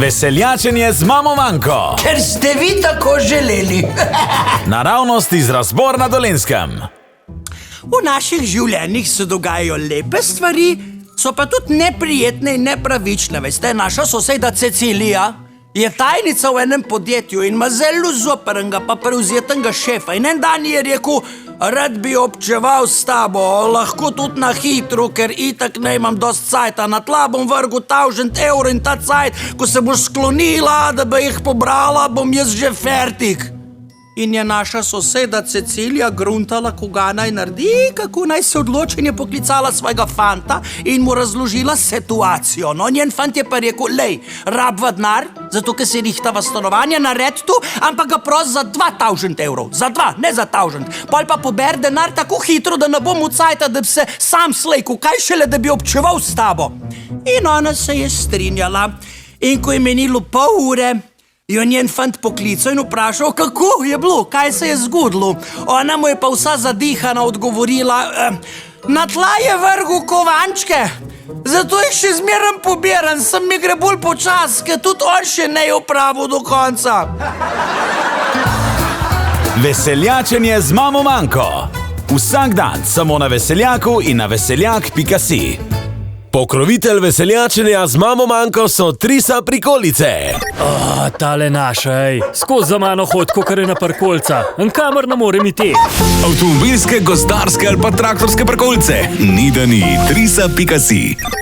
Veseljačenje z mamo Manko. Ker ste vi tako želeli. Naravnost iz razbor na Dolenjskem. V naših življenjih se dogajajo lepe stvari, so pa tudi neprijetne in nepravične. Veste, naša soseda Cecilija je tajnica v enem podjetju in ima zelo zoprnega pa prevzetega šefa. In en dan je rekel, rad bi občeval s tabo, lahko tudi na hitro, ker itak ne imam dost cajta. Na tla bom vrgel 1000 evrov in ta cajt, ko se boš sklonila, da bi jih pobrala, bom jaz že fertik. In je naša soseda Cecilija gruntala, koga naj naredi, kako naj se odloči, in je poklicala svojega fanta in mu razložila situacijo. No, njen fant je pa rekel, lej, rabva denar, zato ker se rihtava stanovanje, nared tu, ampak ga pros za 2000 evrov. Za 2, ne za 1000. Pol pa pober denar tako hitro, da ne bom v cajta, da bi se sam slejku, kaj šele, da bi občeval s tabo. In ona se je strinjala. In ko je menilo pol ure, jo njen fant poklical in vprašal, kako je bilo, kaj se je zgodilo. Ona mu je pa vsa zadihana odgovorila, na tla je vrgel kovančke, zato jih še zmeraj pobiram, sem mi gre bolj počas, ker tudi on še ne je opravil do konca. Veseljačenje z mamo Manko. Vsak dan samo na Veseljaku in na veseljak.si. Pokrovitelj veseljačenja z mamo Manko so Trisa prikolice. Tale naša, skozi za mano hod, kakor je na parkolca. Kamor ne morem iti. Avtomobilske, gozdarske ali pa traktorske parkolce. Ni da ni. Trisa.si.